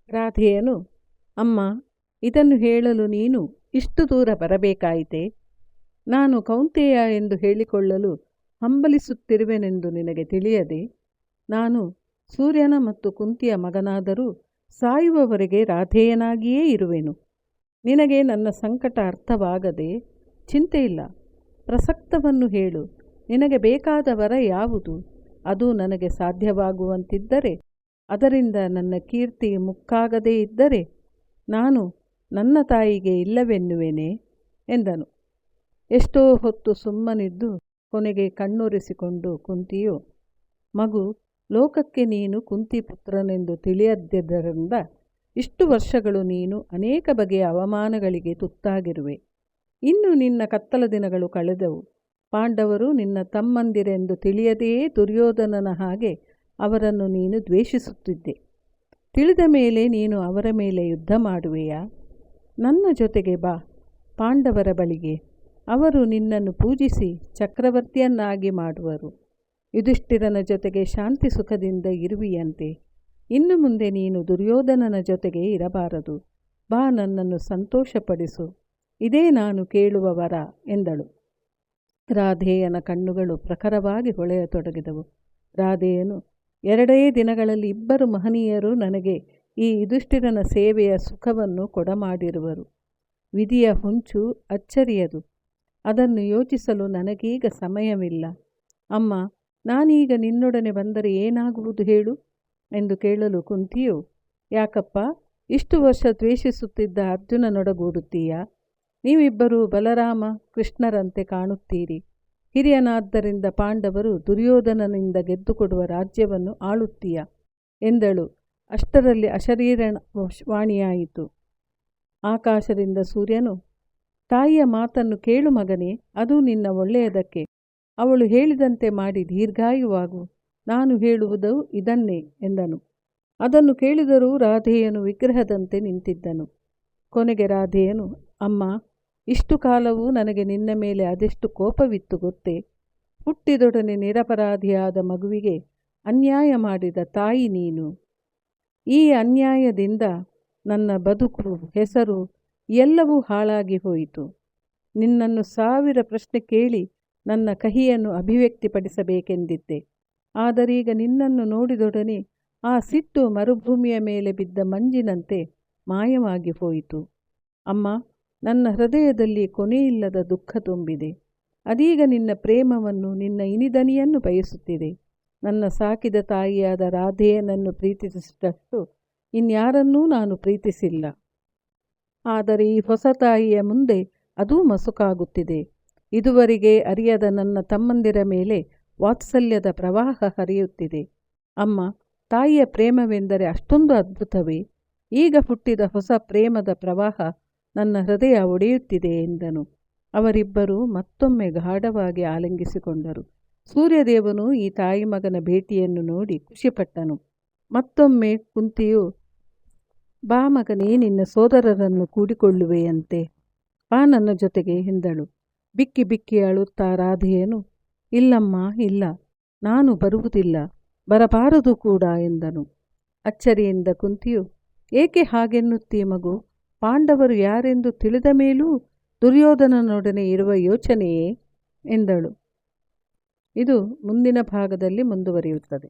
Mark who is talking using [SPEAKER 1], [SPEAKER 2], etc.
[SPEAKER 1] ರಾಧೆಯನು, ಅಮ್ಮ, ಇದನ್ನು ಹೇಳಲು ನೀನು ಇಷ್ಟು ದೂರ ಬರಬೇಕಾಯಿತೆ? ನಾನು ಕೌಂತೆಯ ಎಂದು ಹೇಳಿಕೊಳ್ಳಲು ಹಂಬಲಿಸುತ್ತಿರುವೆನೆಂದು ನಿನಗೆ ತಿಳಿಯದೆ? ನಾನು ಸೂರ್ಯನ ಮತ್ತು ಕುಂತಿಯ ಮಗನಾದರೂ ಸಾಯುವವರೆಗೆ ರಾಧೇಯನಾಗಿಯೇ ಇರುವೆನು. ನಿನಗೆ ನನ್ನ ಸಂಕಟ ಅರ್ಥವಾಗದೆ ಚಿಂತೆಯಿಲ್ಲ. ಪ್ರಸಕ್ತವನ್ನು ಹೇಳು. ನಿನಗೆ ಬೇಕಾದ ವರ ಯಾವುದು? ಅದು ನನಗೆ ಸಾಧ್ಯವಾಗುವಂತಿದ್ದರೆ, ಅದರಿಂದ ನನ್ನ ಕೀರ್ತಿ ಮುಕ್ಕಾಗದೇ ಇದ್ದರೆ ನಾನು ನನ್ನ ತಾಯಿಗೆ ಇಲ್ಲವೆನ್ನುವೆನೆ ಎಂದನು. ಎಷ್ಟೋ ಹೊತ್ತು ಸುಮ್ಮನಿದ್ದು ಕೊನೆಗೆ ಕಣ್ಣೊರೆಸಿಕೊಂಡು ಕುಂತಿಯು, ಮಗು, ಲೋಕಕ್ಕೆ ನೀನು ಕುಂತಿಪುತ್ರನೆಂದು ತಿಳಿಯದ್ದರಿಂದ ಇಷ್ಟು ವರ್ಷಗಳು ನೀನು ಅನೇಕ ಬಗೆಯ ಅವಮಾನಗಳಿಗೆ ತುತ್ತಾಗಿರುವೆ. ಇನ್ನು ನಿನ್ನ ಕತ್ತಲ ದಿನಗಳು ಕಳೆದವು. ಪಾಂಡವರು ನಿನ್ನ ತಮ್ಮಂದಿರೆಂದು ತಿಳಿಯದೆಯೇ ದುರ್ಯೋಧನನ ಹಾಗೆ ಅವರನ್ನು ನೀನು ದ್ವೇಷಿಸುತ್ತಿದ್ದೆ. ತಿಳಿದ ಮೇಲೆ ನೀನು ಅವರ ಮೇಲೆ ಯುದ್ಧ ಮಾಡುವೆಯಾ? ನನ್ನ ಜೊತೆಗೆ ಬಾ, ಪಾಂಡವರ ಬಳಿಗೆ. ಅವರು ನಿನ್ನನ್ನು ಪೂಜಿಸಿ ಚಕ್ರವರ್ತಿಯನ್ನಾಗಿ ಮಾಡುವರು. ಯುಧಿಷ್ಠಿರನ ಜೊತೆಗೆ ಶಾಂತಿ ಸುಖದಿಂದ ಇರುವಿಯಂತೆ. ಇನ್ನು ಮುಂದೆ ನೀನು ದುರ್ಯೋಧನನ ಜೊತೆಗೆ ಇರಬಾರದು. ಬಾ, ನನ್ನನ್ನು ಸಂತೋಷಪಡಿಸು. ಇದೇ ನಾನು ಕೇಳುವ ವರ ಎಂದಳು. ರಾಧೇಯನ ಕಣ್ಣುಗಳು ಪ್ರಖರವಾಗಿ ಹೊಳೆಯತೊಡಗಿದವು. ರಾಧೇಯನು, 2 ದಿನಗಳಲ್ಲಿ ಇಬ್ಬರು ಮಹನೀಯರು ನನಗೆ ಈ ಯುಧಿಷ್ಠಿರನ ಸೇವೆಯ ಸುಖವನ್ನು ಕೊಡಮಾಡಿರುವರು. ವಿಧಿಯ ಹೊಂಚು ಅಚ್ಚರಿಯದು. ಅದನ್ನು ಯೋಚಿಸಲು ನನಗೀಗ ಸಮಯವಿಲ್ಲ. ಅಮ್ಮ, ನಾನೀಗ ನಿನ್ನೊಡನೆ ಬಂದರೆ ಏನಾಗುವುದು ಹೇಳು ಎಂದು ಕೇಳಲು ಕುಂತಿಯು, ಯಾಕಪ್ಪ, ಇಷ್ಟು ವರ್ಷ ದ್ವೇಷಿಸುತ್ತಿದ್ದ ಅರ್ಜುನನೊಡಗೂಡುತ್ತೀಯಾ? ನೀವಿಬ್ಬರೂ ಬಲರಾಮ ಕೃಷ್ಣರಂತೆ ಕಾಣುತ್ತೀರಿ. ಹಿರಿಯನಾದ್ದರಿಂದ ಪಾಂಡವರು ದುರ್ಯೋಧನನಿಂದ ಗೆದ್ದುಕೊಡುವ ರಾಜ್ಯವನ್ನು ಆಳುತ್ತೀಯ ಎಂದಳು. ಅಷ್ಟರಲ್ಲಿ ಅಶರೀರ ವಾಣಿಯಾಯಿತು. ಆಕಾಶದಿಂದ ಸೂರ್ಯನು, ತಾಯಿಯ ಮಾತನ್ನು ಕೇಳು ಮಗನೇ, ಅದು ನಿನ್ನ ಒಳ್ಳೆಯದಕ್ಕೆ. ಅವಳು ಹೇಳಿದಂತೆ ಮಾಡಿ ದೀರ್ಘಾಯುವಾಗು. ನಾನು ಹೇಳುವುದು ಇದನ್ನೇ ಎಂದನು. ಅದನ್ನು ಕೇಳಿದರೂ ರಾಧೇಯನು ವಿಗ್ರಹದಂತೆ ನಿಂತಿದ್ದನು. ಕೊನೆಗೆ ರಾಧೇಯನು, ಅಮ್ಮ, ಇಷ್ಟು ಕಾಲವೂ ನನಗೆ ನಿನ್ನ ಮೇಲೆ ಅದೆಷ್ಟು ಕೋಪವಿತ್ತು ಗೊತ್ತೇ? ಹುಟ್ಟಿದೊಡನೆ ನಿರಪರಾಧಿಯಾದ ಮಗುವಿಗೆ ಅನ್ಯಾಯ ಮಾಡಿದ ತಾಯಿ ನೀನು. ಈ ಅನ್ಯಾಯದಿಂದ ನನ್ನ ಬದುಕು, ಹೆಸರು ಎಲ್ಲವೂ ಹಾಳಾಗಿ ಹೋಯಿತು. ನಿನ್ನನ್ನು 1000 ಪ್ರಶ್ನೆ ಕೇಳಿ ನನ್ನ ಕಹಿಯನ್ನು ಅಭಿವ್ಯಕ್ತಿಪಡಿಸಬೇಕೆಂದಿದ್ದೆ. ಆದರೀಗ ನಿನ್ನನ್ನು ನೋಡಿದೊಡನೆ ಆ ಸಿಟ್ಟು ಮರುಭೂಮಿಯ ಮೇಲೆ ಬಿದ್ದ ಮಂಜಿನಂತೆ ಮಾಯವಾಗಿ ಹೋಯಿತು. ಅಮ್ಮ, ನನ್ನ ಹೃದಯದಲ್ಲಿ ಕೊನೆಯಿಲ್ಲದ ದುಃಖ ತುಂಬಿದೆ. ಅದೀಗ ನಿನ್ನ ಪ್ರೇಮವನ್ನು, ನಿನ್ನ ಇನಿದನಿಯನ್ನು ಬಯಸುತ್ತಿದೆ. ನನ್ನ ಸಾಕಿದ ತಾಯಿಯಾದ ರಾಧೇಯನನ್ನು ಪ್ರೀತಿಸಿದಷ್ಟು ಇನ್ಯಾರನ್ನೂ ನಾನು ಪ್ರೀತಿಸಿಲ್ಲ. ಆದರೆ ಈ ಹೊಸ ತಾಯಿಯ ಮುಂದೆ ಅದೂ ಮಸುಕಾಗುತ್ತಿದೆ. ಇದುವರೆಗೆ ಅರಿಯದ ನನ್ನ ತಮ್ಮಂದಿರ ಮೇಲೆ ವಾತ್ಸಲ್ಯದ ಪ್ರವಾಹ ಹರಿಯುತ್ತಿದೆ. ಅಮ್ಮ, ತಾಯಿಯ ಪ್ರೇಮವೆಂದರೆ ಅಷ್ಟೊಂದು ಅದ್ಭುತವೇ? ಈಗ ಹುಟ್ಟಿದ ಹೊಸ ಪ್ರೇಮದ ಪ್ರವಾಹ ನನ್ನ ಹೃದಯ ಒಡೆಯುತ್ತಿದೆ ಎಂದನು. ಅವರಿಬ್ಬರೂ ಮತ್ತೊಮ್ಮೆ ಗಾಢವಾಗಿ ಆಲಿಂಗಿಸಿಕೊಂಡರು. ಸೂರ್ಯದೇವನು ಈ ತಾಯಿ ಮಗನ ಭೇಟಿಯನ್ನು ನೋಡಿ ಖುಷಿಪಟ್ಟನು. ಮತ್ತೊಮ್ಮೆ ಕುಂತಿಯು, ಬಾ ಮಗನೇ, ನಿನ್ನ ಸೋದರರನ್ನು ಕೂಡಿಕೊಳ್ಳುವೆಯಂತೆ. ಬಾ ನನ್ನ ಜೊತೆಗೆ ಎಂದಳು. ಬಿಕ್ಕಿ ಬಿಕ್ಕಿ ಅಳುತ್ತಾ ರಾಧೆಯನು, ಇಲ್ಲಮ್ಮ, ಇಲ್ಲ, ನಾನು ಬರುವುದಿಲ್ಲ, ಬರಬಾರದು ಕೂಡ ಎಂದನು. ಅಚ್ಚರಿಯಿಂದ ಕುಂತಿಯು, ಏಕೆ ಹಾಗೆನ್ನುತ್ತೀ ಮಗು? ಪಾಂಡವರು ಯಾರೆಂದು ತಿಳಿದ ಮೇಲೂ ದುರ್ಯೋಧನನೊಡನೆ ಇರುವ ಯೋಚನೆಯೇ ಎಂದಳು. ಇದು ಮುಂದಿನ ಭಾಗದಲ್ಲಿ ಮುಂದುವರಿಯುತ್ತದೆ.